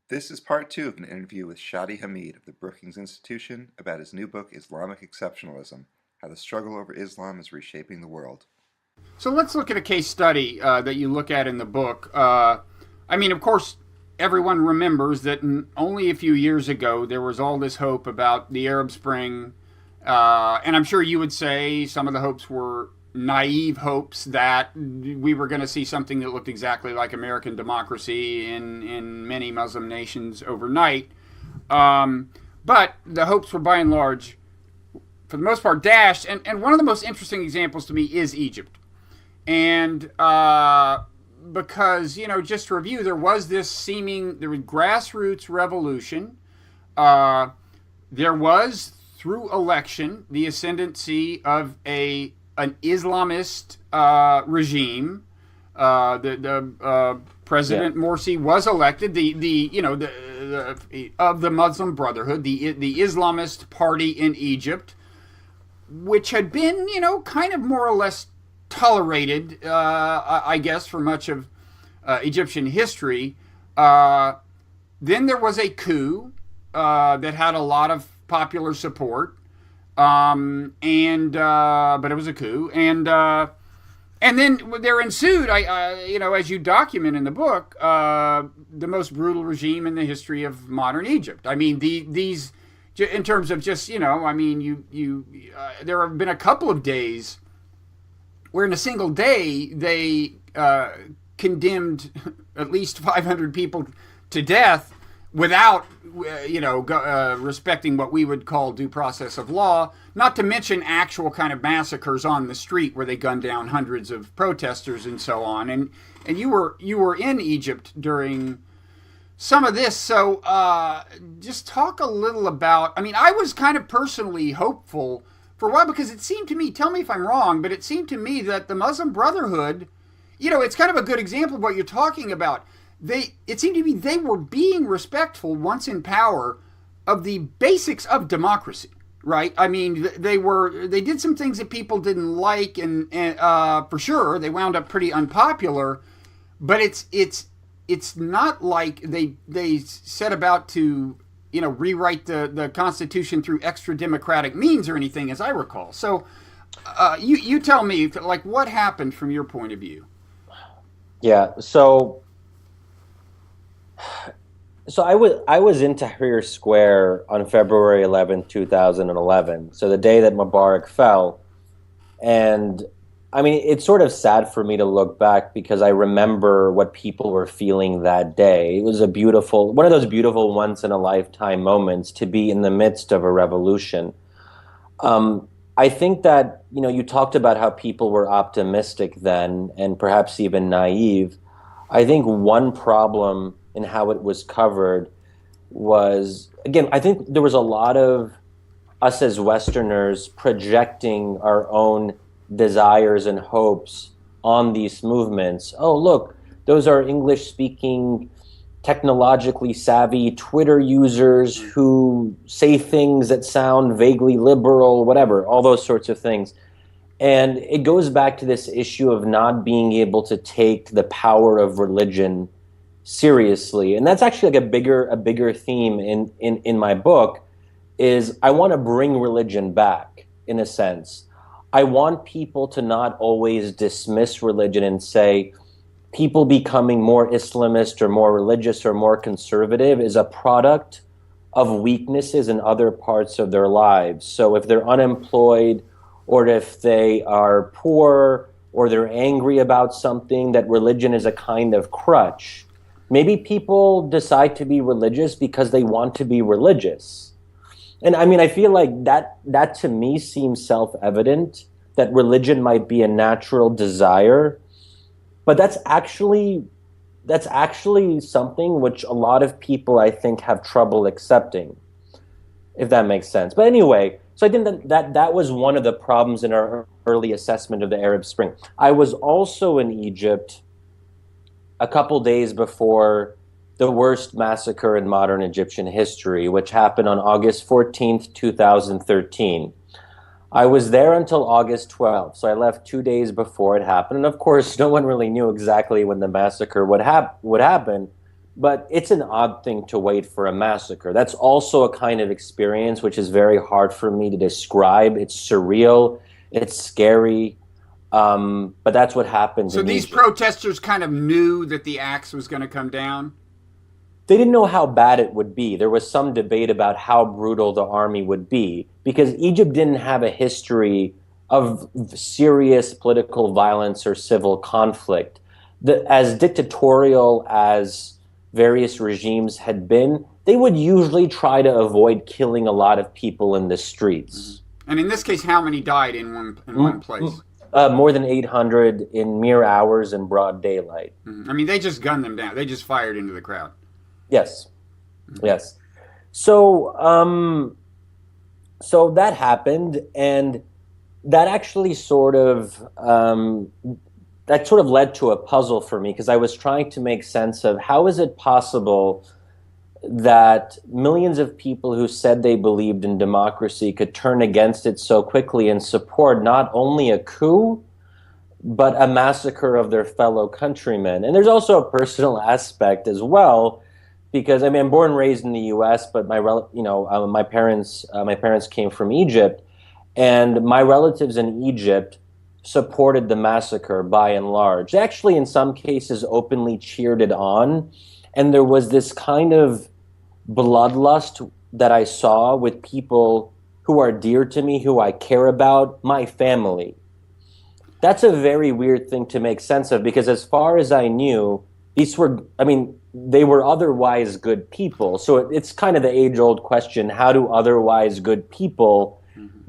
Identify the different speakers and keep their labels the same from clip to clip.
Speaker 1: This is part two of an interview with Shadi Hamid of the Brookings Institution about his new book, Islamic Exceptionalism: How the Struggle Over Islam is Reshaping the World.
Speaker 2: So let's look at a case study that you look at in the book. Of course, everyone remembers that only a few years ago there was all this hope about the Arab Spring, and I'm sure you would say some of the hopes were naive hopes that we were going to see something that looked exactly like American democracy in many Muslim nations overnight. But the hopes were by and large, for the most part, dashed. And one of the most interesting examples to me is Egypt. And because, just to review, there was grassroots revolution. There was, through election, the ascendancy of an Islamist regime. The President Morsi was elected. Of the Muslim Brotherhood, the Islamist party in Egypt, which had been, kind of more or less tolerated, I guess, for much of Egyptian history. Then there was a coup that had a lot of popular support, but it was a coup, and then there ensued, as you document in the book, the most brutal regime in the history of modern Egypt. I mean, these, in terms of just, there have been a couple of days where in a single day they condemned at least 500 people to death without, respecting what we would call due process of law, not to mention actual kind of massacres on the street where they gunned down hundreds of protesters and so on. And you were in Egypt during some of this, so just talk a little about. I mean, I was kind of personally hopeful for a while because it seemed to me, tell me if I'm wrong, but it seemed to me that the Muslim Brotherhood, it's kind of a good example of what you're talking about. It seemed to me they were being respectful once in power of the basics of democracy, right? I mean, they did some things that people didn't like, and for sure they wound up pretty unpopular. But it's not like they set about to rewrite the Constitution through extra democratic means or anything, as I recall. So you tell me, like, what happened from your point of view?
Speaker 3: Yeah, so I was in Tahrir Square on February 11th, 2011. So the day that Mubarak fell, and I mean, it's sort of sad for me to look back because I remember what people were feeling that day. It was one of those beautiful once in a lifetime moments to be in the midst of a revolution. I think that, you talked about how people were optimistic then and perhaps even naive. I think one problem in how it was covered was, again, I think there was a lot of us as Westerners projecting our own desires and hopes on these movements. Oh, look, those are English-speaking, technologically savvy Twitter users who say things that sound vaguely liberal, whatever, all those sorts of things. And it goes back to this issue of not being able to take the power of religion seriously. And that's actually like a bigger theme in my book, is I want to bring religion back, in a sense. I want people to not always dismiss religion and say people becoming more Islamist or more religious or more conservative is a product of weaknesses in other parts of their lives. So if they're unemployed, or if they are poor, or they're angry about something, that religion is a kind of crutch. Maybe people decide to be religious because they want to be religious. And I mean, I feel like that to me seems self-evident, that religion might be a natural desire, but that's actually something which a lot of people, I think, have trouble accepting, if that makes sense. But anyway, so I think that was one of the problems in our early assessment of the Arab Spring. I was also in Egypt a couple days before the worst massacre in modern Egyptian history, which happened on August 14th, 2013. I was there until August 12th, so I left 2 days before it happened. And of course, no one really knew exactly when the massacre would happen. but it's an odd thing to wait for a massacre. That's also a kind of experience which is very hard for me to describe. It's surreal, it's scary, but that's what happens.
Speaker 2: So
Speaker 3: in
Speaker 2: these
Speaker 3: Egypt.
Speaker 2: protesters kind of knew that the axe was going to come down?
Speaker 3: They didn't know how bad it would be. There was some debate about how brutal the army would be because Egypt didn't have a history of serious political violence or civil conflict. As dictatorial as various regimes had been, they would usually try to avoid killing a lot of people in the streets.
Speaker 2: And in this case, how many died in one place?
Speaker 3: More than 800 in mere hours in broad daylight.
Speaker 2: I mean, they just gunned them down. They just fired into the crowd.
Speaker 3: Yes, yes. So, so that happened, and that actually sort of led to a puzzle for me because I was trying to make sense of how is it possible that millions of people who said they believed in democracy could turn against it so quickly and support not only a coup, but a massacre of their fellow countrymen. And there's also a personal aspect as well, because I mean, I'm born and raised in the U.S., but my parents came from Egypt, and my relatives in Egypt supported the massacre by and large. They actually, in some cases, openly cheered it on, and there was this kind of bloodlust that I saw with people who are dear to me, who I care about, my family. That's a very weird thing to make sense of because as far as I knew, they were otherwise good people. So it's kind of the age-old question, how do otherwise good people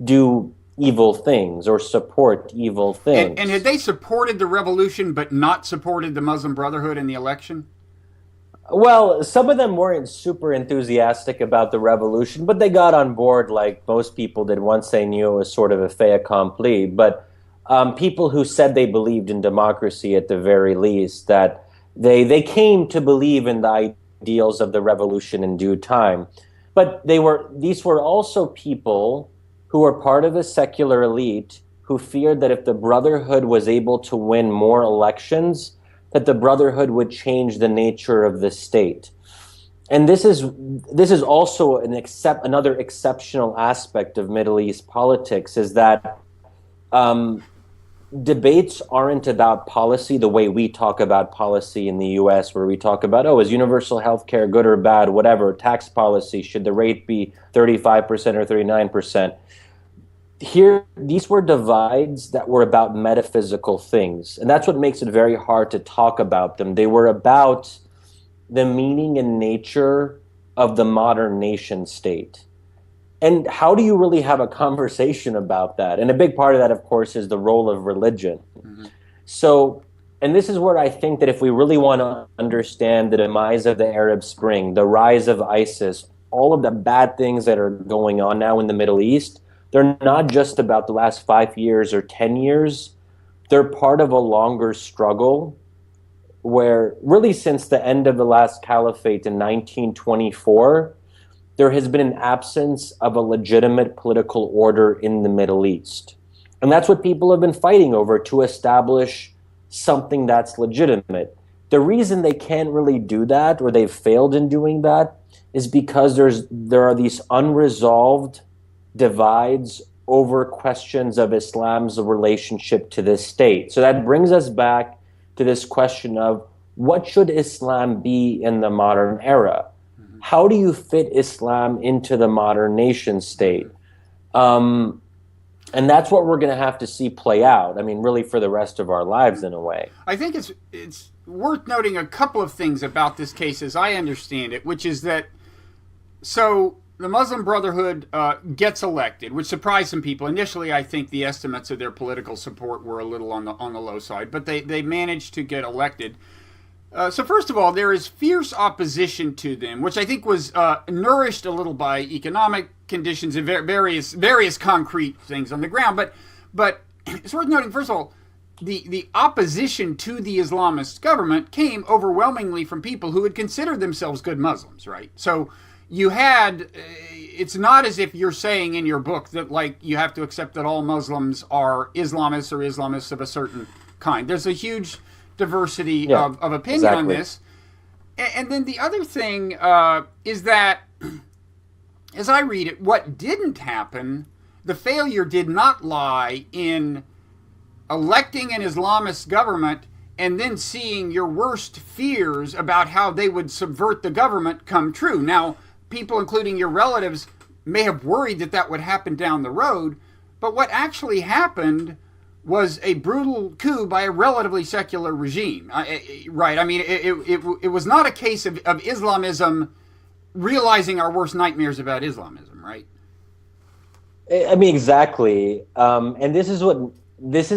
Speaker 3: do evil things or support evil things?
Speaker 2: And had they supported the revolution but not supported the Muslim Brotherhood in the election?
Speaker 3: Well, some of them weren't super enthusiastic about the revolution, but they got on board like most people did once they knew it was sort of a fait accompli. But people who said they believed in democracy at the very least, that they came to believe in the ideals of the revolution in due time. But these were also people who were part of a secular elite who feared that if the Brotherhood was able to win more elections, that the Brotherhood would change the nature of the state. And this is also another exceptional aspect of Middle East politics, is that debates aren't about policy the way we talk about policy in the US, where we talk about, is universal health care good or bad, whatever, tax policy, should the rate be 35% or 39%. Here, these were divides that were about metaphysical things, and that's what makes it very hard to talk about them. They were about the meaning and nature of the modern nation state. And how do you really have a conversation about that? And a big part of that, of course, is the role of religion. Mm-hmm. So, and this is where I think that if we really want to understand the demise of the Arab Spring, the rise of ISIS, all of the bad things that are going on now in the Middle East, they're not just about the last 5 years or 10 years. They're part of a longer struggle where really since the end of the last caliphate in 1924, there has been an absence of a legitimate political order in the Middle East. And that's what people have been fighting over, to establish something that's legitimate. The reason they can't really do that, or they've failed in doing that, is because there are these unresolved divides over questions of Islam's relationship to this state. So that brings us back to this question of what should Islam be in the modern era? How do you fit Islam into the modern nation state? And that's what we're going to have to see play out. I mean, really for the rest of our lives in a way.
Speaker 2: I think it's worth noting a couple of things about this case as I understand it, which is that, so the Muslim Brotherhood gets elected, which surprised some people. Initially, I think the estimates of their political support were a little on the low side, but they managed to get elected. So first of all, there is fierce opposition to them, which I think was nourished a little by economic conditions and various concrete things on the ground. But it's worth noting, first of all, the opposition to the Islamist government came overwhelmingly from people who had considered themselves good Muslims, right? So you had, it's not as if you're saying in your book that, like, you have to accept that all Muslims are Islamists or Islamists of a certain kind. There's a huge diversity of opinion on this. And then the other thing is that, as I read it, what didn't happen, the failure did not lie in electing an Islamist government and then seeing your worst fears about how they would subvert the government come true. Now, people, including your relatives, may have worried that that would happen down the road, but what actually happened was a brutal coup by a relatively secular regime. Right? I mean, it was not a case of Islamism realizing our worst nightmares about Islamism, right?
Speaker 3: I mean, exactly. And this is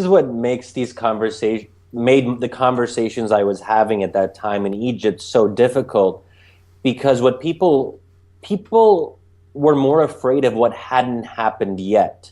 Speaker 3: what makes made the conversations I was having at that time in Egypt so difficult, because what people were more afraid of what hadn't happened yet.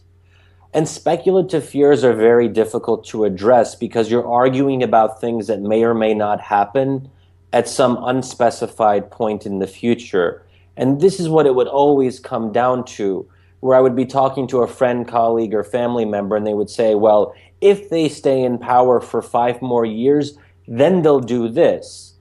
Speaker 3: And speculative fears are very difficult to address because you're arguing about things that may or may not happen at some unspecified point in the future. And this is what it would always come down to, where I would be talking to a friend, colleague, or family member, and they would say, well, if they stay in power for 5 more years, then they'll do this.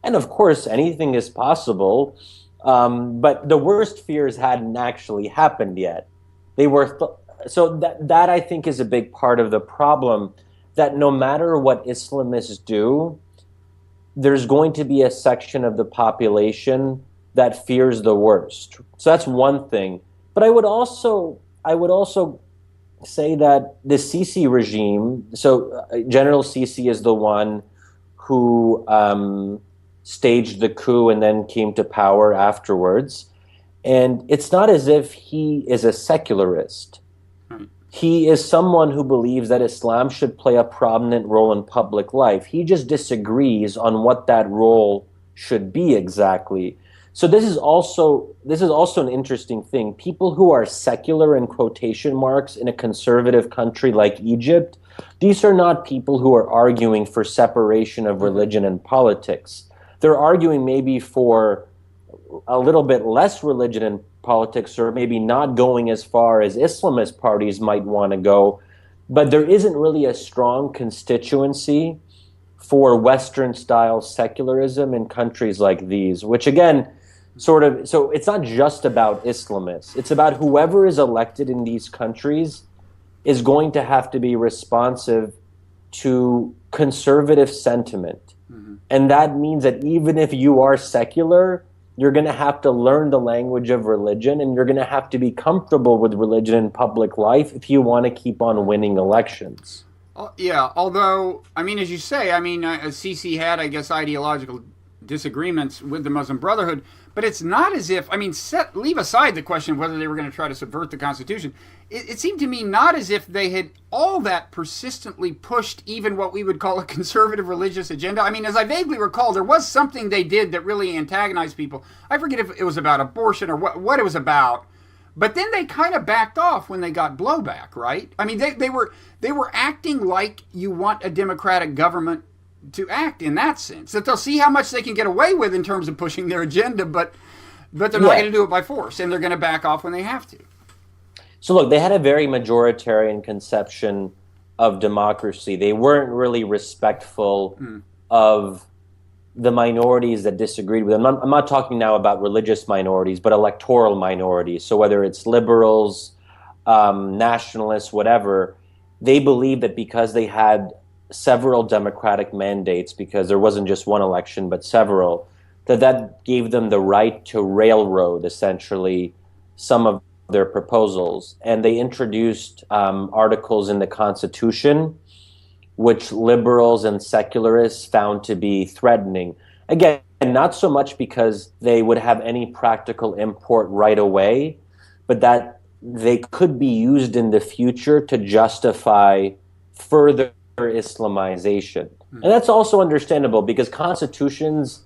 Speaker 3: And of course, anything is possible, but the worst fears hadn't actually happened yet. They were so that I think is a big part of the problem, that no matter what Islamists do, there's going to be a section of the population that fears the worst. So that's one thing. But I would also say that the Sisi regime, so General Sisi is the one who staged the coup and then came to power afterwards. And it's not as if he is a secularist. He is someone who believes that Islam should play a prominent role in public life. He just disagrees on what that role should be exactly. So this is also an interesting thing. People who are secular in quotation marks in a conservative country like Egypt, these are not people who are arguing for separation of religion and politics. They're arguing maybe for a little bit less religion and politics, or maybe not going as far as Islamist parties might want to go. But there isn't really a strong constituency for Western-style secularism in countries like these, which again, so it's not just about Islamists. It's about whoever is elected in these countries is going to have to be responsive to conservative sentiment. Mm-hmm. And that means that even if you are secular, you're going to have to learn the language of religion, and you're going to have to be comfortable with religion in public life if you want to keep on winning elections.
Speaker 2: Yeah, although, I mean, as you say, Sisi had, I guess, ideological disagreements with the Muslim Brotherhood, but it's not as if, leave aside the question of whether they were going to try to subvert the Constitution. It seemed to me not as if they had all that persistently pushed even what we would call a conservative religious agenda. I mean, as I vaguely recall, there was something they did that really antagonized people. I forget if it was about abortion or what it was about. But then they kind of backed off when they got blowback, right? I mean, they were acting like you want a democratic government to act in that sense, that they'll see how much they can get away with in terms of pushing their agenda, but they're not going to do it by force, and they're going to back off when they have to.
Speaker 3: So look, they had a very majoritarian conception of democracy. They weren't really respectful of the minorities that disagreed with them. I'm not talking now about religious minorities, but electoral minorities. So whether it's liberals, nationalists, whatever, they believed that because they had several democratic mandates, because there wasn't just one election, but several, that gave them the right to railroad, essentially, some of their proposals. And they introduced articles in the Constitution which liberals and secularists found to be threatening. Again, not so much because they would have any practical import right away, but that they could be used in the future to justify further Islamization. And that's also understandable because constitutions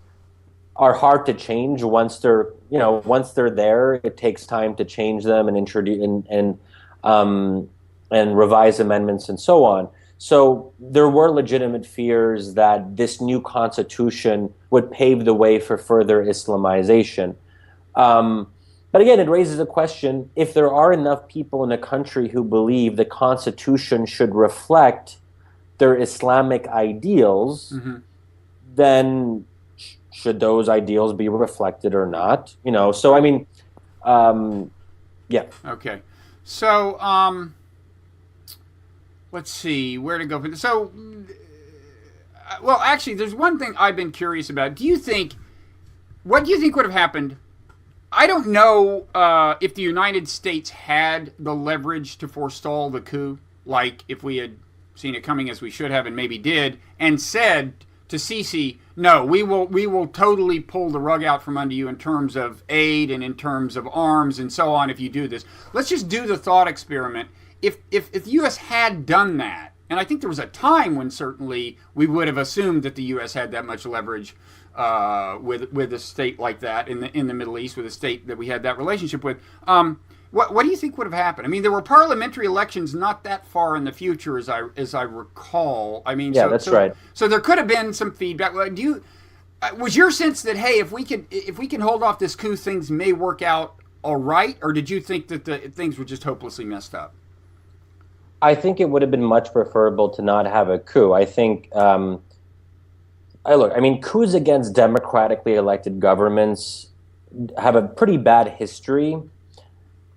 Speaker 3: are hard to change once they're there. It takes time to change them and introduce and revise amendments and so on. So there were legitimate fears that this new constitution would pave the way for further Islamization. But again, it raises a question: if there are enough people in a country who believe the constitution should reflect their Islamic ideals, then should those ideals be reflected or not? So I mean, yeah.
Speaker 2: Okay. So, let's see where to go for this. So, well, actually, there's one thing I've been curious about. What do you think would have happened? I don't know if the United States had the leverage to forestall the coup, like if we had seen it coming as we should have and maybe did, and said to Sisi, no, we will totally pull the rug out from under you in terms of aid and in terms of arms and so on if you do this. Let's just do the thought experiment. If the U.S. had done that, and I think there was a time when certainly we would have assumed that the U.S. had that much leverage with a state like that in the Middle East, with a state that we had that relationship with. What do you think would have happened? I mean, there were parliamentary elections not that far in the future, as I recall. I mean,
Speaker 3: yeah, that's right.
Speaker 2: So there could have been some feedback. Was your sense that, hey, if we can hold off this coup, things may work out all right, or did you think that things were just hopelessly messed up?
Speaker 3: I think it would have been much preferable to not have a coup. I think. Coups against democratically elected governments have a pretty bad history.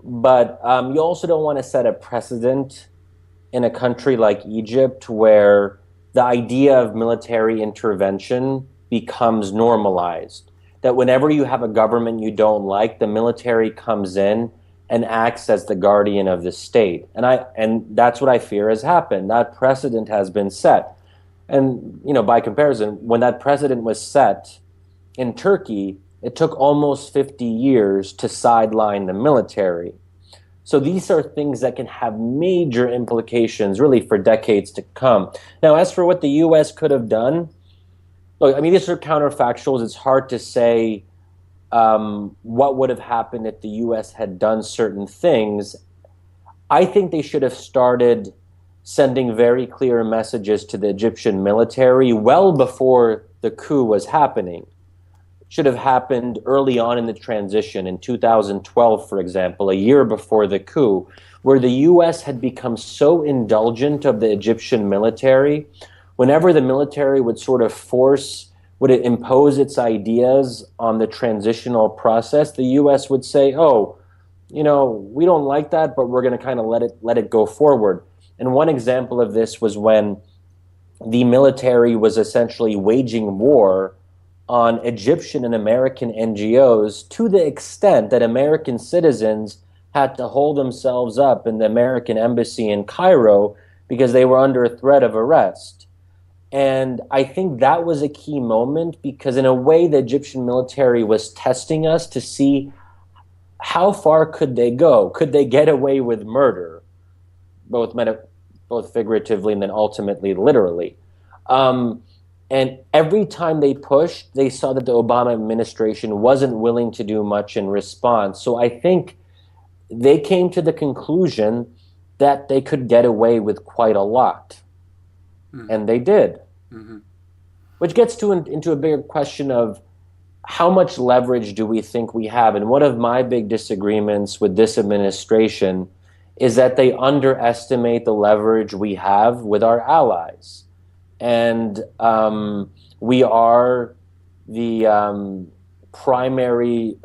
Speaker 3: But you also don't want to set a precedent in a country like Egypt where the idea of military intervention becomes normalized. That whenever you have a government you don't like, the military comes in and acts as the guardian of the state. And that's what I fear has happened. That precedent has been set. And, by comparison, when that precedent was set in Turkey, it took almost 50 years to sideline the military. So these are things that can have major implications really for decades to come. Now, as for what the U.S. could have done, look, I mean, these are counterfactuals. It's hard to say what would have happened if the U.S. had done certain things. I think they should have started sending very clear messages to the Egyptian military well before the coup was happening. Should have happened early on in the transition in 2012, for example, a year before the coup, where the U.S. had become so indulgent of the Egyptian military. Whenever the military would would it impose its ideas on the transitional process, the U.S. would say, we don't like that, but we're going to kind of let it go forward. And one example of this was when the military was essentially waging war on Egyptian and American NGOs to the extent that American citizens had to hold themselves up in the American embassy in Cairo because they were under threat of arrest. And I think that was a key moment because in a way the Egyptian military was testing us to see how far could they go? Could they get away with murder? Both figuratively and then ultimately literally. And every time they pushed, they saw that the Obama administration wasn't willing to do much in response. So I think they came to the conclusion that they could get away with quite a lot. Mm-hmm. And they did. Mm-hmm. Which gets into a bigger question of how much leverage do we think we have? And one of my big disagreements with this administration is that they underestimate the leverage we have with our allies. And we are the primary,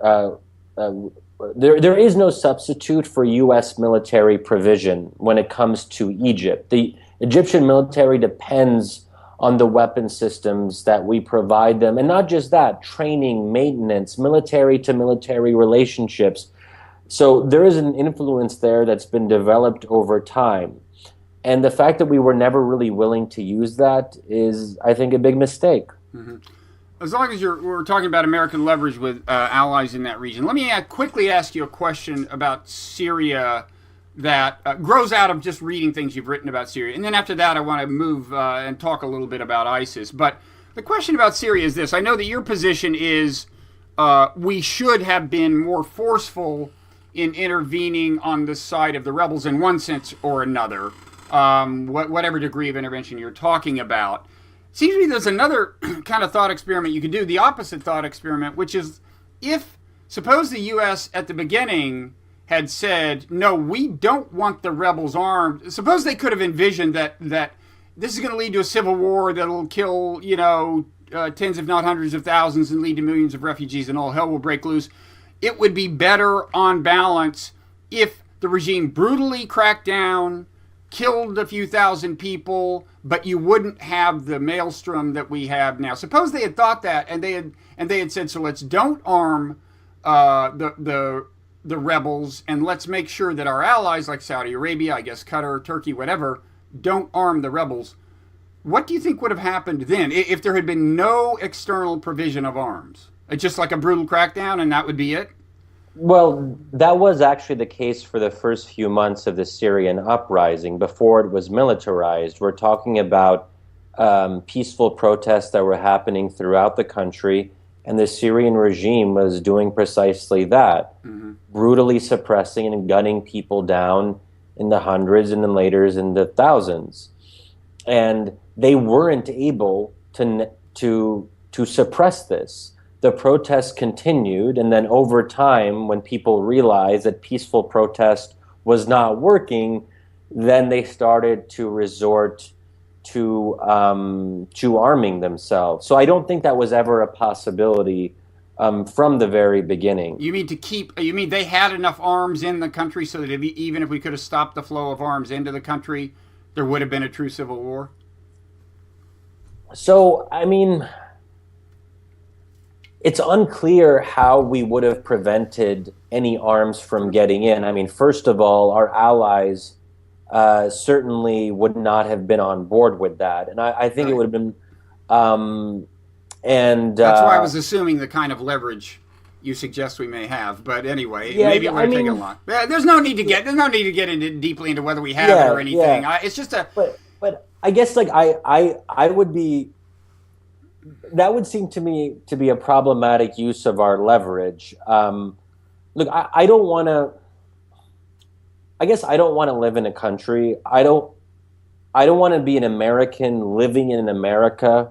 Speaker 3: there is no substitute for U.S. military provision when it comes to Egypt. The Egyptian military depends on the weapon systems that we provide them. And not just that, training, maintenance, military to military relationships. So there is an influence there that's been developed over time. And the fact that we were never really willing to use that is, I think, a big mistake. Mm-hmm.
Speaker 2: As long as we're talking about American leverage with allies in that region, let me quickly ask you a question about Syria that grows out of just reading things you've written about Syria. And then after that, I want to move and talk a little bit about ISIS. But the question about Syria is this. I know that your position is we should have been more forceful in intervening on the side of the rebels in one sense or another. Whatever degree of intervention you're talking about. It seems to me there's another kind of thought experiment you could do, the opposite thought experiment, which is suppose the U.S. at the beginning had said, no, we don't want the rebels armed. Suppose they could have envisioned that this is going to lead to a civil war that'll kill, tens if not hundreds of thousands and lead to millions of refugees and all hell will break loose. It would be better on balance if the regime brutally cracked down, killed a few thousand people, but you wouldn't have the maelstrom that we have now. Suppose they had thought that, and they had said, so let's don't arm the rebels, and let's make sure that our allies like Saudi Arabia, I guess Qatar, Turkey, whatever, don't arm the rebels. What do you think would have happened then if there had been no external provision of arms? Just like a brutal crackdown, and that would be it?
Speaker 3: Well, that was actually the case for the first few months of the Syrian uprising before it was militarized. We're talking about peaceful protests that were happening throughout the country, and the Syrian regime was doing precisely that, brutally suppressing and gunning people down in the hundreds and then later in the thousands. And they weren't able to suppress this. The protests continued, and then over time, when people realized that peaceful protest was not working, then they started to resort to arming themselves. So I don't think that was ever a possibility from the very beginning.
Speaker 2: You mean they had enough arms in the country so that even if we could have stopped the flow of arms into the country, there would have been a true civil war?
Speaker 3: So, I mean, it's unclear how we would have prevented any arms from getting in. I mean, first of all, our allies certainly would not have been on board with that. And I think it would have been... that's
Speaker 2: why I was assuming the kind of leverage you suggest we may have. But anyway, maybe it would have taken a lot. There's no need to get deeply into whether we have it or anything.
Speaker 3: Yeah.
Speaker 2: It's just a...
Speaker 3: But I guess, like, I would be... That would seem to me to be a problematic use of our leverage. Look, I don't want to. I guess I don't want to live in a country. I don't want to be an American living in America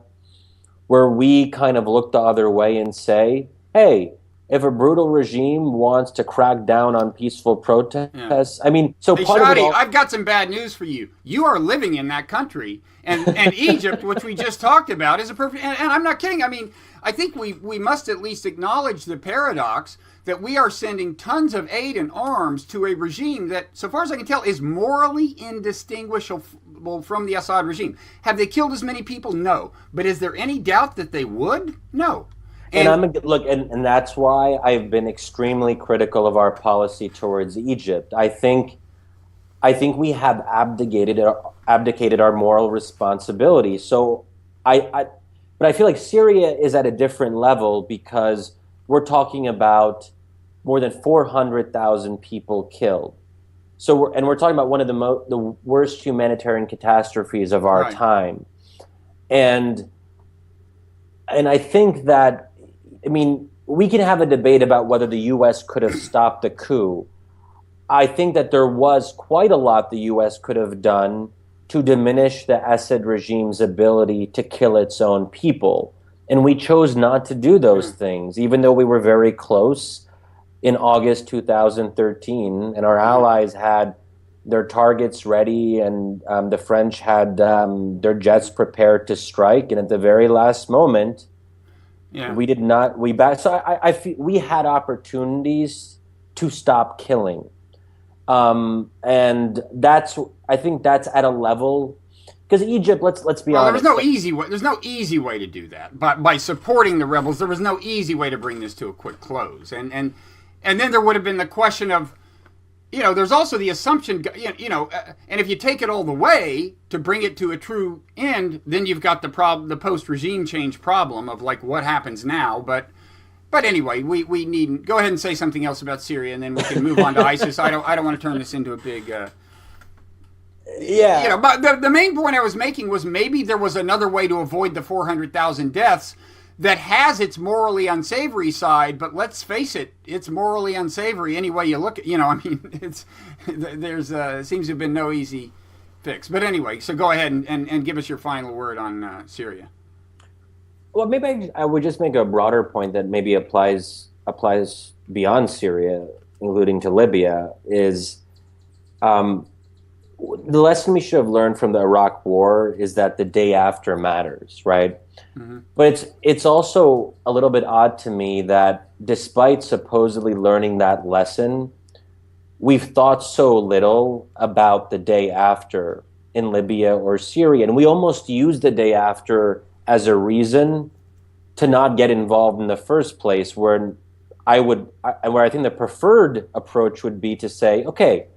Speaker 3: where we kind of look the other way and say, "Hey, if a brutal regime wants to crack down on peaceful protests, I mean, so
Speaker 2: hey,
Speaker 3: part
Speaker 2: Shadi,
Speaker 3: of it all,
Speaker 2: I've got some bad news for you. You are living in that country, and Egypt, which we just talked about, is a perfect. And I'm not kidding. I mean, I think we must at least acknowledge the paradox that we are sending tons of aid and arms to a regime that, so far as I can tell, is morally indistinguishable from the Assad regime. Have they killed as many people? No. But is there any doubt that they would? No.
Speaker 3: And that's why I've been extremely critical of our policy towards Egypt. I think we have abdicated our moral responsibility. So but I feel like Syria is at a different level because we're talking about more than 400,000 people killed. So we're talking about one of the worst humanitarian catastrophes of our time, and I think that. I mean, we can have a debate about whether the U.S. could have stopped the coup. I think that there was quite a lot the U.S. could have done to diminish the Assad regime's ability to kill its own people. And we chose not to do those things, even though we were very close in August 2013, and our allies had their targets ready, and the French had their jets prepared to strike. And at the very last moment, we did not. So I feel we had opportunities to stop killing, and I think that's at a level because Egypt. Let's be honest.
Speaker 2: There's no easy way to do that. But by supporting the rebels, there was no easy way to bring this to a quick close. And then there would have been the question of, there's also the assumption, and if you take it all the way to bring it to a true end, then you've got the post-regime change problem of like what happens now. But anyway, we needn't go ahead and say something else about Syria, and then we can move on to ISIS. I don't want to turn this into a big. But the main point I was making was maybe there was another way to avoid the 400,000 deaths. That has its morally unsavory side, but let's face it, it's morally unsavory any way you look at. There seems to have been no easy fix. But anyway, so go ahead and give us your final word on Syria.
Speaker 3: Well, maybe I would just make a broader point that maybe applies beyond Syria, including to Libya, is the lesson we should have learned from the Iraq War is that the day after matters, right? But it's also a little bit odd to me that despite supposedly learning that lesson, we've thought so little about the day after in Libya or Syria, and we almost use the day after as a reason to not get involved in the first place, where I think the preferred approach would be to say, okay,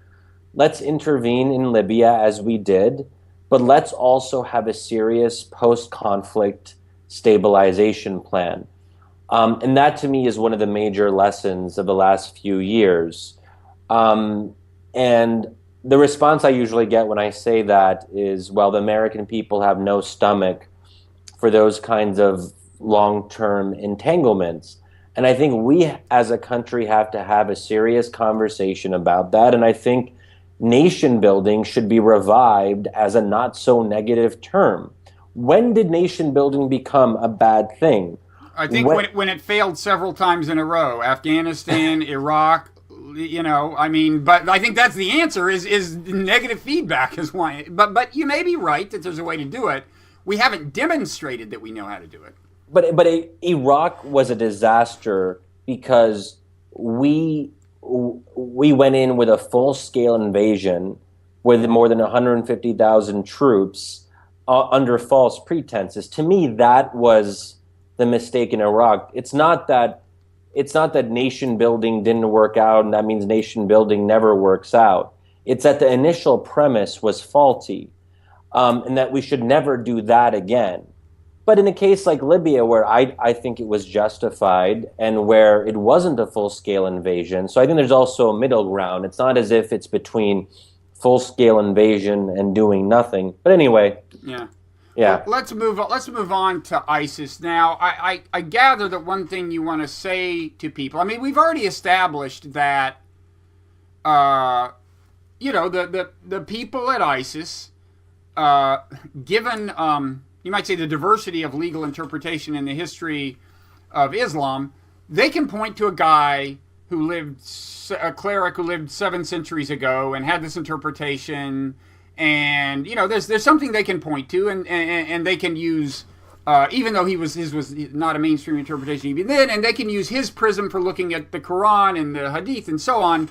Speaker 3: let's intervene in Libya as we did, but let's also have a serious post-conflict stabilization plan. And that to me is one of the major lessons of the last few years. And the response I usually get when I say that is, well, the American people have no stomach for those kinds of long-term entanglements. And I think we as a country have to have a serious conversation about that. And I think nation building should be revived as a not so negative term. When did nation building become a bad thing?
Speaker 2: I think when it failed several times in a row, Afghanistan, Iraq, but I think that's the answer is negative feedback is why. But you may be right that there's a way to do it. We haven't demonstrated that we know how to do it.
Speaker 3: But Iraq was a disaster because we went in with a full-scale invasion with more than 150,000 troops under false pretenses. To me, that was the mistake in Iraq. It's not that nation building didn't work out, and that means nation building never works out. It's that the initial premise was faulty, and that we should never do that again. But in a case like Libya, where I think it was justified and where it wasn't a full-scale invasion, so I think there's also a middle ground. It's not as if it's between full-scale invasion and doing nothing. But anyway.
Speaker 2: Yeah.
Speaker 3: Yeah.
Speaker 2: Well, let's move on to ISIS. Now, I gather that one thing you want to say to people, I mean, we've already established that, the people at ISIS, given, you might say, the diversity of legal interpretation in the history of Islam, they can point to a guy a cleric who lived 7 centuries ago and had this interpretation. And there's something they can point to, and they can use, even though his was not a mainstream interpretation even then, and they can use his prism for looking at the Quran and the Hadith and so on.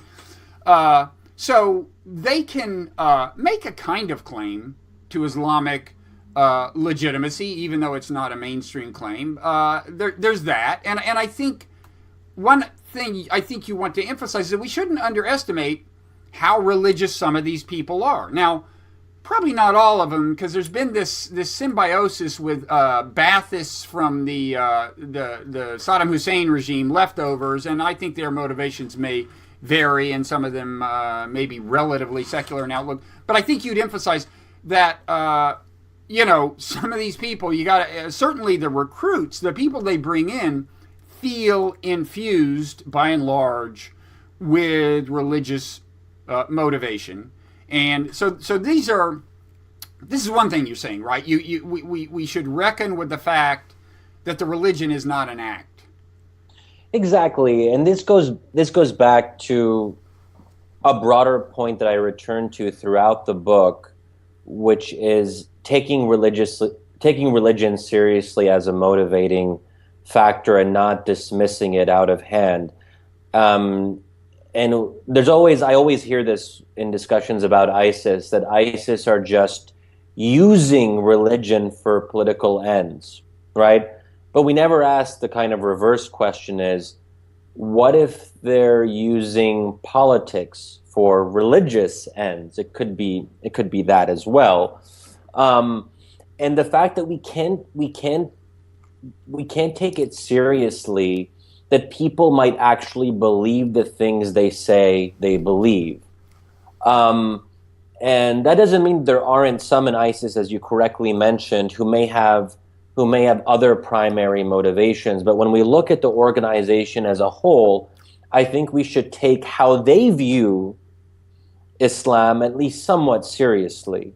Speaker 2: So they can make a kind of claim to Islamic legitimacy, even though it's not a mainstream claim. There's that, and I think one thing I think you want to emphasize is that we shouldn't underestimate how religious some of these people are. Now, probably not all of them, because there's been this symbiosis with Baathists from the Saddam Hussein regime leftovers, and I think their motivations may vary, and some of them may be relatively secular in outlook. But I think you'd emphasize that some of these people, you got to certainly the recruits, the people they bring in, feel infused by and large with religious motivation. And so this is one thing you're saying, right? We should reckon with the fact that the religion is not an act.
Speaker 3: Exactly, and this goes back to a broader point that I return to throughout the book, which is taking religion seriously as a motivating factor and not dismissing it out of hand. And I always hear this in discussions about ISIS, that ISIS are just using religion for political ends, right? But we never ask the kind of reverse question is, what if they're using politics for religious ends? It could be that as well. And the fact that we can't take it seriously that people might actually believe the things they say they believe. And that doesn't mean there aren't some in ISIS, as you correctly mentioned, who may have other primary motivations. But when we look at the organization as a whole, I think we should take how they view Islam at least somewhat seriously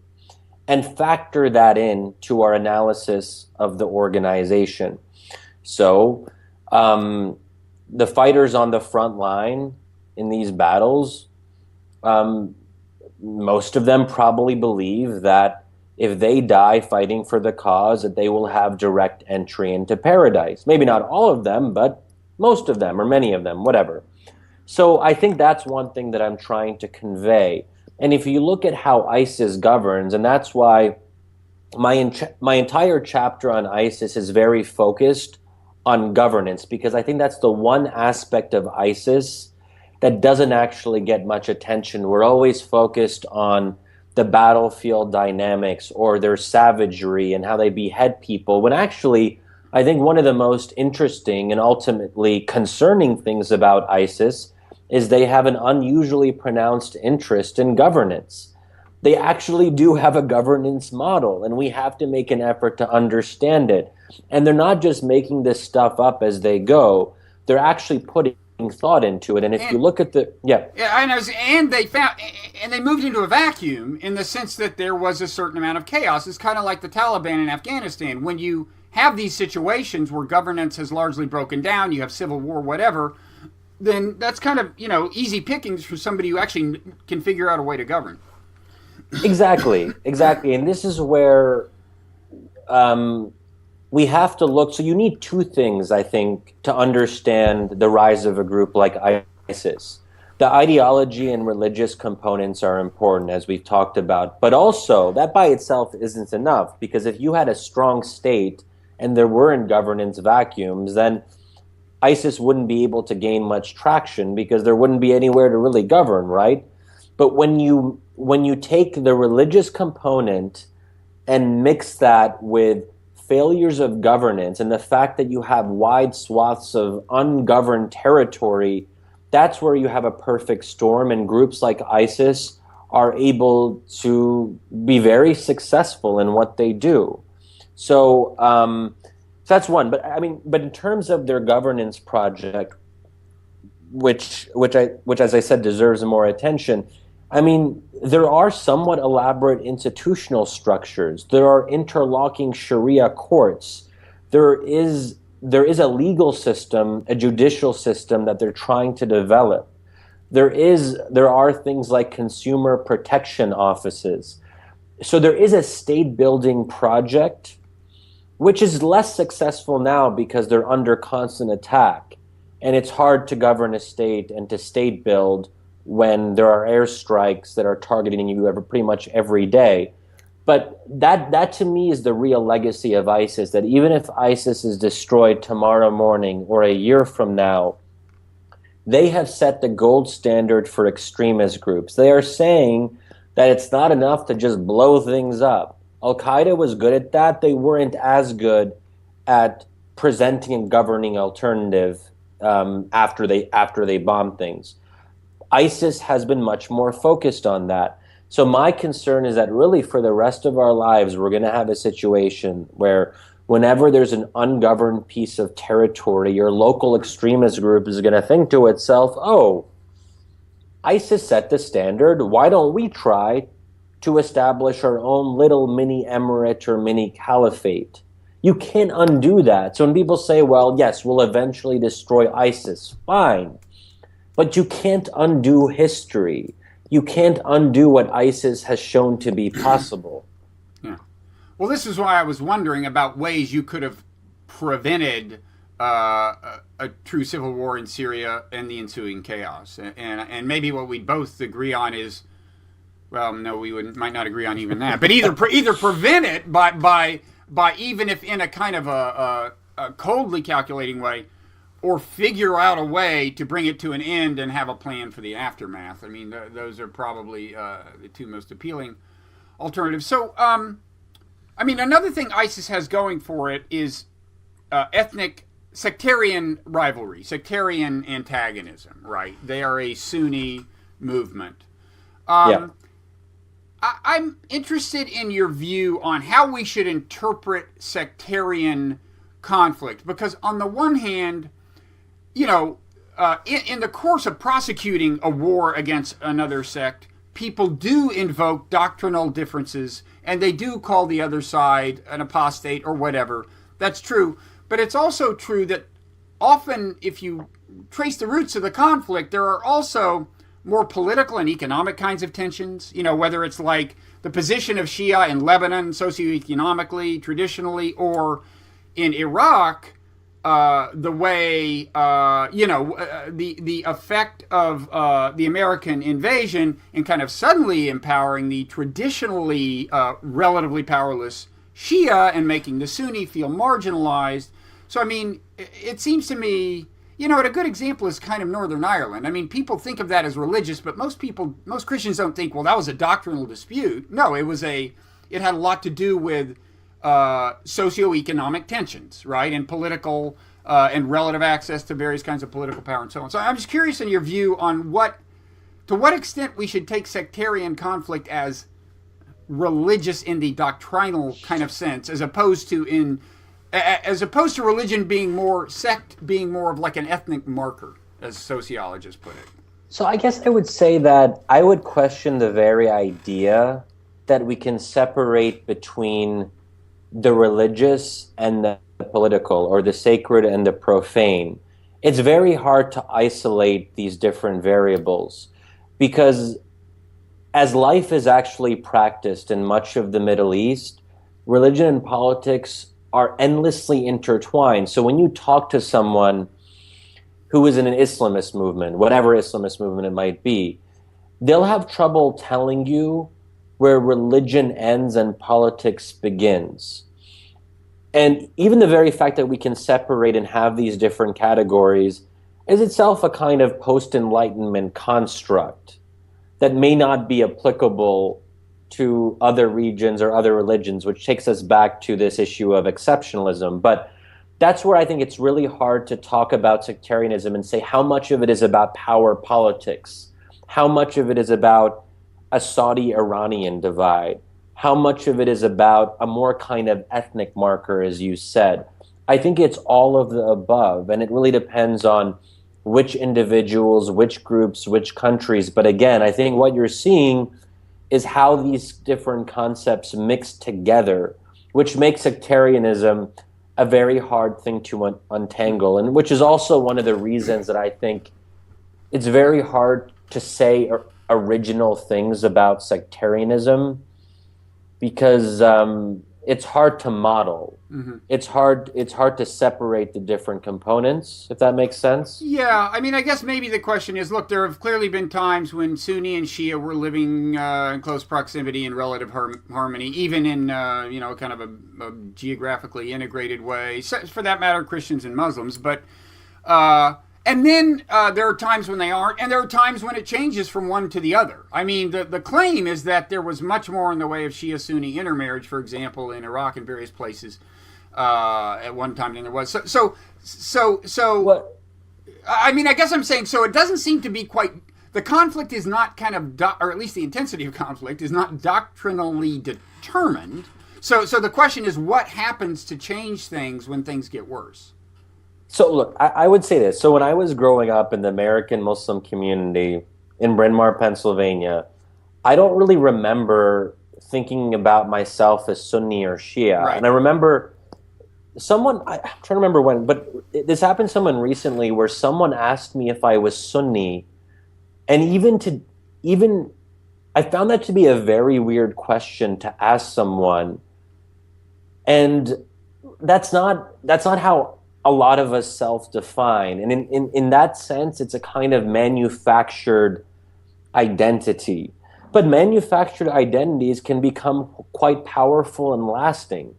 Speaker 3: and factor that in to our analysis of the organization. So the fighters on the front line in these battles, most of them probably believe that if they die fighting for the cause, that they will have direct entry into paradise. Maybe not all of them, but most of them or many of them, whatever. So I think that's one thing that I'm trying to convey. And if you look at how ISIS governs, and that's why my entire chapter on ISIS is very focused on governance, because I think that's the one aspect of ISIS that doesn't actually get much attention. We're always focused on the battlefield dynamics or their savagery and how they behead people, when actually I think one of the most interesting and ultimately concerning things about ISIS is they have an unusually pronounced interest in governance. They actually do have a governance model, and we have to make an effort to understand it. And they're not just making this stuff up as they go. They're actually putting thought into it. And if you look at the
Speaker 2: and they moved into a vacuum in the sense that there was a certain amount of chaos. It's kind of like the Taliban in Afghanistan. When you have these situations where governance has largely broken down, you have civil war, whatever, then that's kind of, easy pickings for somebody who actually can figure out a way to govern.
Speaker 3: Exactly. And this is where we have to look. So you need two things, I think, to understand the rise of a group like ISIS. The ideology and religious components are important, as we've talked about. But also, that by itself isn't enough, because if you had a strong state and there weren't governance vacuums, then ISIS wouldn't be able to gain much traction because there wouldn't be anywhere to really govern, right? But when you take the religious component and mix that with failures of governance and the fact that you have wide swaths of ungoverned territory, that's where you have a perfect storm, and groups like ISIS are able to be very successful in what they do. So that's one. But in terms of their governance project, which as I said deserves more attention, there are somewhat elaborate institutional structures. There are interlocking Sharia courts. There is a legal system, a judicial system that they're trying to develop. There are things like consumer protection offices. So there is a state building project, which is less successful now because they're under constant attack. And it's hard to govern a state and to state build when there are airstrikes that are targeting you pretty much every day. But that to me is the real legacy of ISIS, that even if ISIS is destroyed tomorrow morning or a year from now, they have set the gold standard for extremist groups. They are saying that it's not enough to just blow things up. Al-Qaeda was good at that. They weren't as good at presenting and governing alternative after they bombed things. ISIS has been much more focused on that. So my concern is that really for the rest of our lives, we're going to have a situation where whenever there's an ungoverned piece of territory, your local extremist group is going to think to itself, oh, ISIS set the standard. Why don't we try to establish our own little mini emirate or mini caliphate? You can't undo that. So when people say, well, yes, we'll eventually destroy ISIS, fine. But you can't undo history. You can't undo what ISIS has shown to be possible.
Speaker 2: Yeah. Well, this is why I was wondering about ways you could have prevented a true civil war in Syria and the ensuing chaos. And maybe what we both agree on is, well, no, we might not agree on even that. But either prevent it by even if in a kind of a coldly calculating way, or figure out a way to bring it to an end and have a plan for the aftermath. Those are probably the two most appealing alternatives. So, another thing ISIS has going for it is ethnic sectarian rivalry, sectarian antagonism, right? They are a Sunni movement. I'm interested in your view on how we should interpret sectarian conflict, because on the one hand, in the course of prosecuting a war against another sect, people do invoke doctrinal differences, and they do call the other side an apostate or whatever. That's true. But it's also true that often, if you trace the roots of the conflict, there are also more political and economic kinds of tensions? You know, whether it's like the position of Shia in Lebanon, socioeconomically, traditionally, or in Iraq, the way, the effect of the American invasion in kind of suddenly empowering the traditionally relatively powerless Shia and making the Sunni feel marginalized. So, I mean, it seems to me, you know, a good example is kind of Northern Ireland. I mean, people think of that as religious, but most Christians don't think, well, that was a doctrinal dispute. No, it had a lot to do with socioeconomic tensions, right, and political and relative access to various kinds of political power and so on. So I'm just curious in your view on to what extent we should take sectarian conflict as religious in the doctrinal kind of sense, as opposed to religion being more of like an ethnic marker, as sociologists put it.
Speaker 3: So I guess I would say that I would question the very idea that we can separate between the religious and the political, or the sacred and the profane. It's very hard to isolate these different variables, because as life is actually practiced in much of the Middle East, religion and politics are endlessly intertwined. So when you talk to someone who is in an Islamist movement, whatever Islamist movement it might be, they'll have trouble telling you where religion ends and politics begins. And even the very fact that we can separate and have these different categories is itself a kind of post-Enlightenment construct that may not be applicable to other regions or other religions, which takes us back to this issue of exceptionalism. But that's where I think it's really hard to talk about sectarianism and say how much of it is about power politics, how much of it is about a Saudi-Iranian divide, how much of it is about a more kind of ethnic marker, as you said. I think it's all of the above, and it really depends on which individuals, which groups, which countries. But again, I think what you're seeing is how these different concepts mix together, which makes sectarianism a very hard thing to untangle, and which is also one of the reasons that I think it's very hard to say original things about sectarianism, because it's hard to model. Mm-hmm. It's hard to separate the different components, if that makes sense.
Speaker 2: Yeah, I mean, I guess maybe the question is, look, there have clearly been times when Sunni and Shia were living in close proximity and relative harmony, even in kind of a geographically integrated way. So, for that matter, Christians and Muslims, but. And then there are times when they aren't, and there are times when it changes from one to the other. I mean, the claim is that there was much more in the way of Shia-Sunni intermarriage, for example, in Iraq and various places at one time than there was. So
Speaker 3: what?
Speaker 2: I mean, I guess I'm saying, so it doesn't seem to be quite, the conflict is not kind of, or at least the intensity of conflict is not doctrinally determined. So the question is, what happens to change things when things get worse?
Speaker 3: So look, I would say this. So when I was growing up in the American Muslim community in Bryn Mawr, Pennsylvania, I don't really remember thinking about myself as Sunni or Shia. Right. And I remember I'm trying to remember when, but this happened to someone recently where someone asked me if I was Sunni. And I found that to be a very weird question to ask someone. And that's not how a lot of us self-define. And in that sense, it's a kind of manufactured identity. But manufactured identities can become quite powerful and lasting.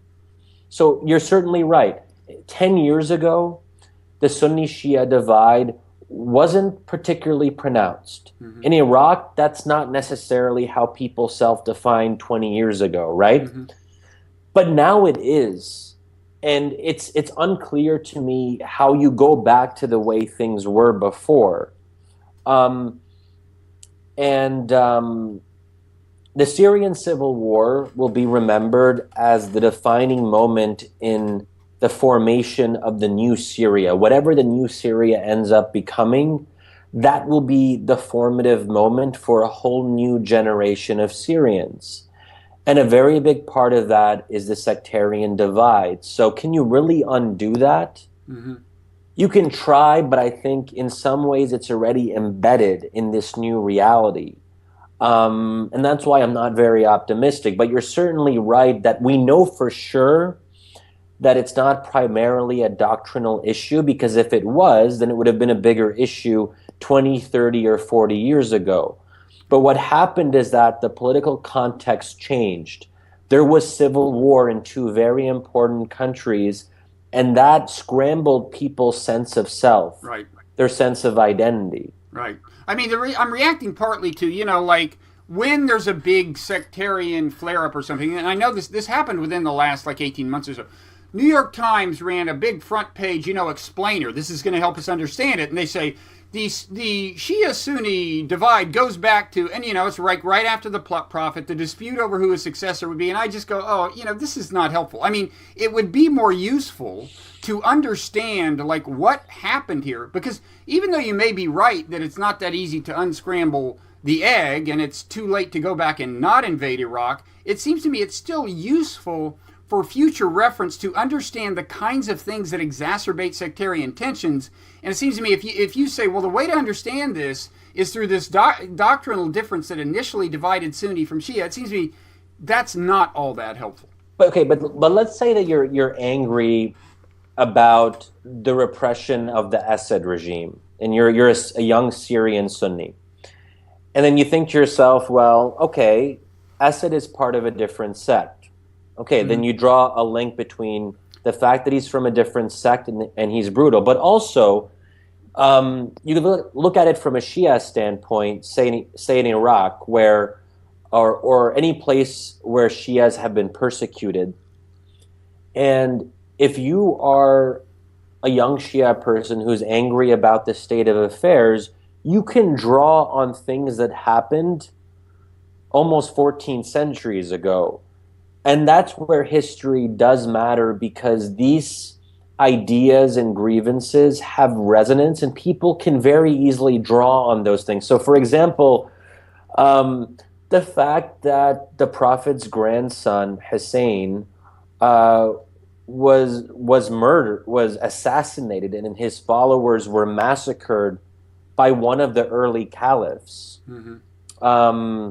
Speaker 3: So you're certainly right. 10 years ago, the Sunni-Shia divide wasn't particularly pronounced. Mm-hmm. In Iraq, that's not necessarily how people self-defined 20 years ago, right? Mm-hmm. But now it is. And it's unclear to me how you go back to the way things were before. The Syrian civil war will be remembered as the defining moment in the formation of the new Syria. Whatever the new Syria ends up becoming, that will be the formative moment for a whole new generation of Syrians. And a very big part of that is the sectarian divide. So can you really undo that? Mm-hmm. You can try, but I think in some ways it's already embedded in this new reality. And that's why I'm not very optimistic. But you're certainly right that we know for sure that it's not primarily a doctrinal issue, because if it was, then it would have been a bigger issue 20, 30, or 40 years ago. But what happened is that the political context changed. There was civil war in two very important countries, and that scrambled people's sense of self,
Speaker 2: Right.
Speaker 3: their sense of identity.
Speaker 2: Right. I mean, I'm reacting partly to, like when there's a big sectarian flare-up or something, and I know this happened within the last 18 months or so. New York Times ran a big front page, explainer. This is going to help us understand it. And they say the Shia-Sunni divide goes back to, and it's right after the prophet, the dispute over who his successor would be. And I just go, this is not helpful. I mean, it would be more useful to understand what happened here, because even though you may be right that it's not that easy to unscramble the egg and it's too late to go back and not invade Iraq, it seems to me it's still useful for future reference to understand the kinds of things that exacerbate sectarian tensions. And it seems to me if you say, well, the way to understand this is through this doctrinal difference that initially divided Sunni from Shia, it seems to me that's not all that helpful.
Speaker 3: But let's say that you're angry about the repression of the Assad regime, and you're a young Syrian Sunni, and then you think to yourself, well, okay, Assad is part of a different sect. Okay, then you draw a link between the fact that he's from a different sect and he's brutal, but also you can look at it from a Shia standpoint, say in Iraq, or any place where Shias have been persecuted. And if you are a young Shia person who's angry about the state of affairs, you can draw on things that happened almost 14 centuries ago. And that's where history does matter, because these ideas and grievances have resonance and people can very easily draw on those things. So, for example, the fact that the Prophet's grandson, Hussein, was murdered, was assassinated, and his followers were massacred by one of the early caliphs. Mm-hmm.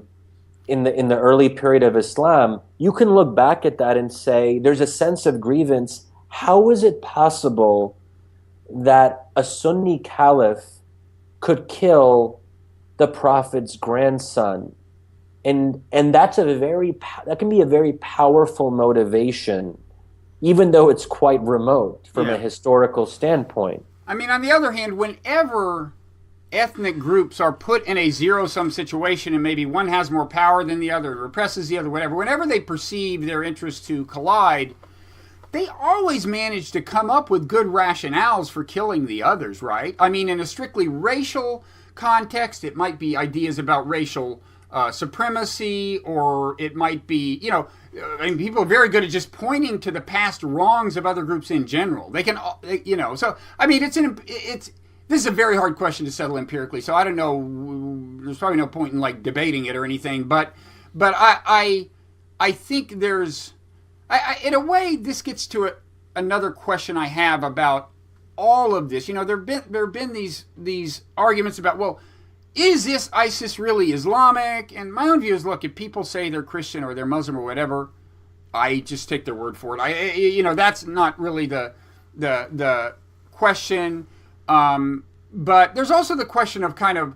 Speaker 3: In the early period of Islam, you can look back at that and say there's a sense of grievance. How is it possible that a Sunni caliph could kill the Prophet's grandson? And that can be a very powerful motivation, even though it's quite remote from a historical standpoint.
Speaker 2: I mean, on the other hand, whenever ethnic groups are put in a zero-sum situation and maybe one has more power than the other, represses the other, whatever, whenever they perceive their interests to collide, they always manage to come up with good rationales for killing the others, right? I mean, in a strictly racial context, it might be ideas about racial supremacy, or it might be, people are very good at just pointing to the past wrongs of other groups in general. They can, so, I mean, this is a very hard question to settle empirically, so I don't know, there's probably no point in debating it or anything, but I think there's, in a way, this gets to another question I have about all of this. There have been these arguments about, well, is this ISIS really Islamic? And my own view is, look, if people say they're Christian or they're Muslim or whatever, I just take their word for it. That's not really the question. But there's also the question of kind of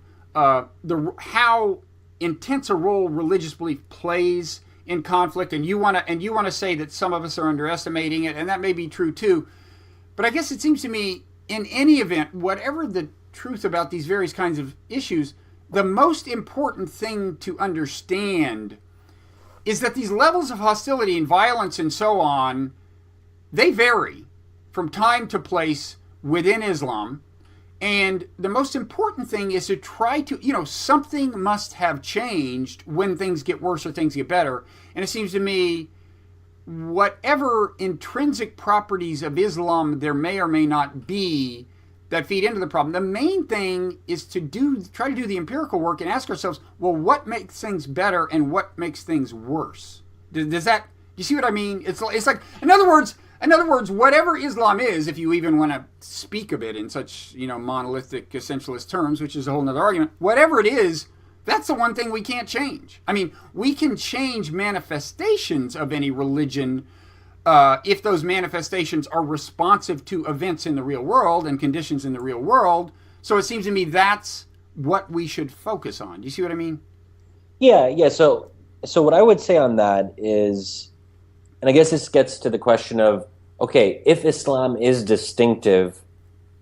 Speaker 2: how intense a role religious belief plays in conflict, and you want to say that some of us are underestimating it, and that may be true too. But I guess it seems to me, in any event, whatever the truth about these various kinds of issues, the most important thing to understand is that these levels of hostility and violence and so on, they vary from time to place within Islam. And the most important thing is to try to, something must have changed when things get worse or things get better. And it seems to me, whatever intrinsic properties of Islam there may or may not be that feed into the problem, the main thing is to try to do the empirical work and ask ourselves, well, what makes things better and what makes things worse? Do you see what I mean? It's like, in other words, In other words, whatever Islam is, if you even want to speak of it in such, monolithic essentialist terms, which is a whole nother argument, whatever it is, that's the one thing we can't change. I mean, we can change manifestations of any religion if those manifestations are responsive to events in the real world and conditions in the real world. So it seems to me that's what we should focus on. Do you see what I mean?
Speaker 3: Yeah. So what I would say on that is, and I guess this gets to the question of, okay, if Islam is distinctive,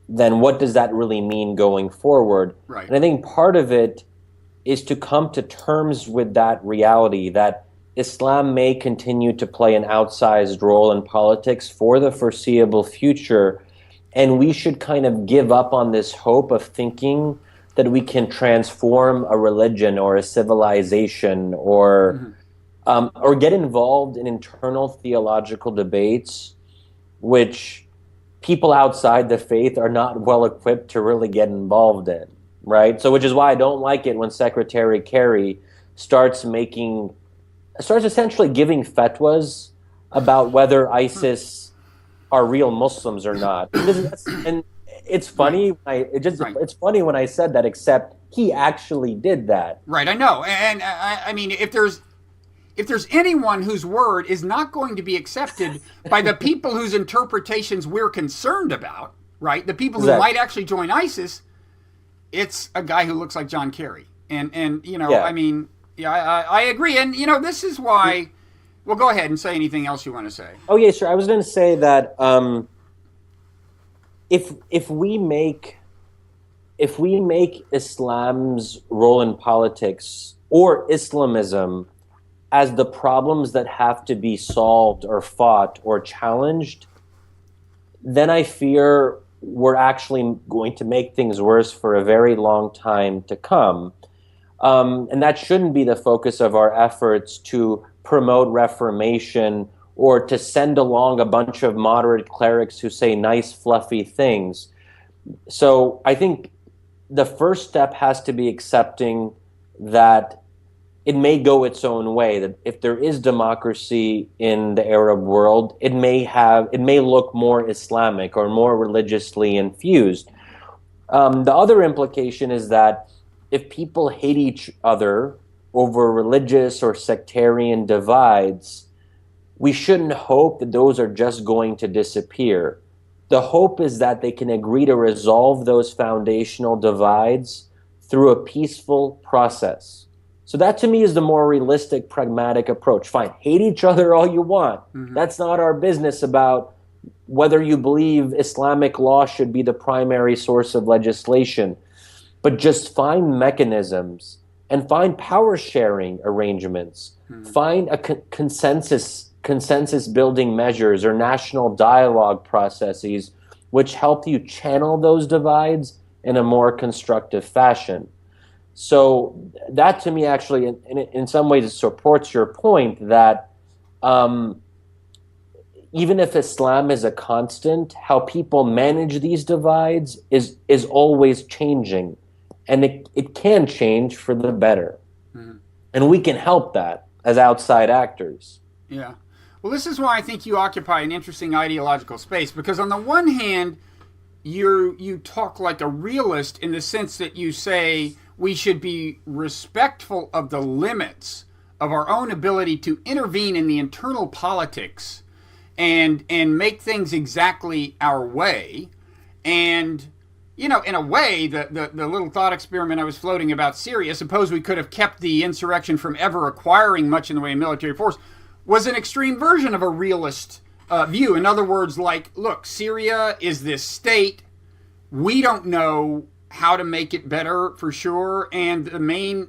Speaker 3: then what does that really mean going forward?
Speaker 2: Right.
Speaker 3: And I think part of it is to come to terms with that reality that Islam may continue to play an outsized role in politics for the foreseeable future, and we should kind of give up on this hope of thinking that we can transform a religion or a civilization or get involved in internal theological debates which people outside the faith are not well equipped to really get involved in, right? So which is why I don't like it when Secretary Kerry starts essentially giving fatwas about whether ISIS are real Muslims or not. And it's funny. It's funny when I said that, except he actually did that.
Speaker 2: Right, I know. And I mean, if there's anyone whose word is not going to be accepted by the people whose interpretations we're concerned about, right? The people who might actually join ISIS, it's a guy who looks like John Kerry. And I mean, I agree. And, this is why, well, go ahead and say anything else you want to say.
Speaker 3: Oh, yeah, sure. I was going to say that if we make Islam's role in politics or Islamism as the problems that have to be solved or fought or challenged, then I fear we're actually going to make things worse for a very long time to come. And that shouldn't be the focus of our efforts to promote reformation or to send along a bunch of moderate clerics who say nice, fluffy things. So I think the first step has to be accepting that it may go its own way, that if there is democracy in the Arab world, it may look more Islamic or more religiously infused. The other implication is that if people hate each other over religious or sectarian divides, we shouldn't hope that those are just going to disappear. The hope is that they can agree to resolve those foundational divides through a peaceful process. So that to me is the more realistic, pragmatic approach. Fine, hate each other all you want. Mm-hmm. That's not our business about whether you believe Islamic law should be the primary source of legislation. But just find mechanisms and find power sharing arrangements. Mm-hmm. Find a consensus building measures or national dialogue processes which help you channel those divides in a more constructive fashion. So that to me actually in some ways supports your point that even if Islam is a constant, how people manage these divides is always changing, and it can change for the better. Mm-hmm. And we can help that as outside actors.
Speaker 2: Yeah. Well, this is why I think you occupy an interesting ideological space, because on the one hand, you talk like a realist in the sense that you say we should be respectful of the limits of our own ability to intervene in the internal politics and make things exactly our way. And, in a way, the little thought experiment I was floating about Syria, suppose we could have kept the insurrection from ever acquiring much in the way of military force, was an extreme version of a realist view. In other words, like, look, Syria is this state. We don't know how to make it better for sure, and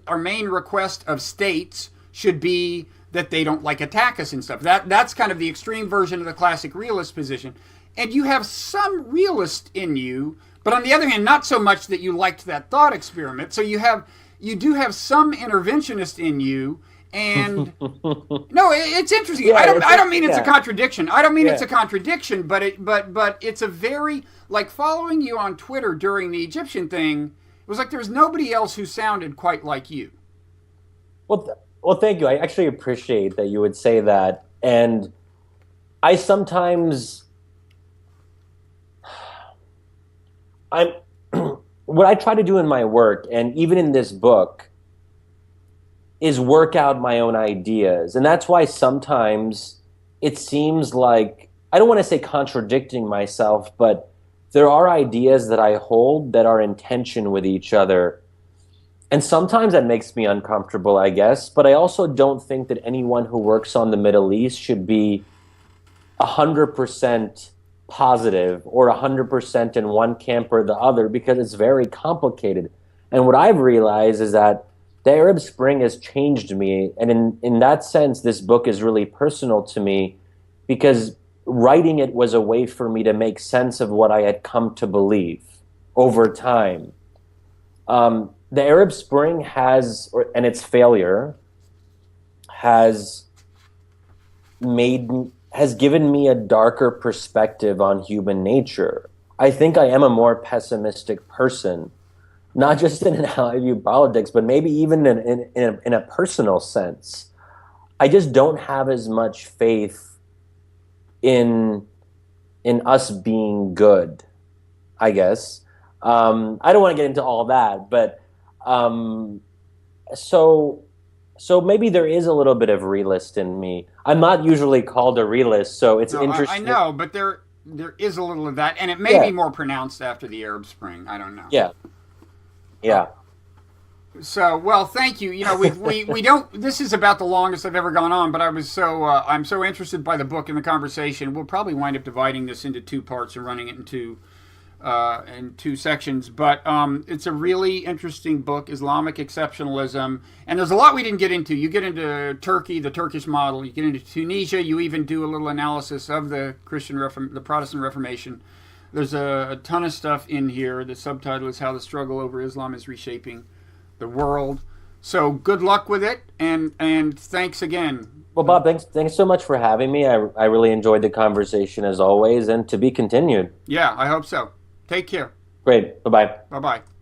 Speaker 2: our main request of states should be that they don't attack us and stuff. That's kind of the extreme version of the classic realist position. And you have some realist in you, but on the other hand, not so much that you liked that thought experiment. So you do have some interventionist in you. And no, it's interesting. Yeah, I don't mean it's a contradiction. I don't mean it's a contradiction, but it's a very, like, following you on Twitter during the Egyptian thing, it was like there was nobody else who sounded quite like you.
Speaker 3: Well, thank you. I actually appreciate that you would say that. And I sometimes, I'm, what I try to do in my work, and even in this book, is work out my own ideas. And that's why sometimes it seems like, I don't want to say contradicting myself, but there are ideas that I hold that are in tension with each other. And sometimes that makes me uncomfortable, I guess. But I also don't think that anyone who works on the Middle East should be 100% positive or 100% in one camp or the other, because it's very complicated. And what I've realized is that the Arab Spring has changed me. And in that sense, this book is really personal to me, because writing it was a way for me to make sense of what I had come to believe over time. The Arab Spring and its failure has given me a darker perspective on human nature. I think I am a more pessimistic person, not just in how I view politics, but maybe even in a personal sense. I just don't have as much faith in us being good, I guess. I don't want to get into all that, but so maybe there is a little bit of realist in me. I'm not usually called a realist, so it's interesting.
Speaker 2: I know, but there is a little of that, and it may be more pronounced after the Arab Spring. I don't know.
Speaker 3: Yeah.
Speaker 2: So, well, thank you. You know, we don't. This is about the longest I've ever gone on, but I'm so interested by the book and the conversation. We'll probably wind up dividing this into two parts and running it into in two sections. But it's a really interesting book, Islamic Exceptionalism, and there's a lot we didn't get into. You get into Turkey, the Turkish model. You get into Tunisia. You even do a little analysis of the the Protestant Reformation. There's a ton of stuff in here. The subtitle is How the Struggle Over Islam is Reshaping the World. So good luck with it, and thanks again.
Speaker 3: Well, Bob, thanks so much for having me. I really enjoyed the conversation as always, and to be continued.
Speaker 2: Yeah, I hope so. Take care.
Speaker 3: Great. Bye-bye.
Speaker 2: Bye-bye.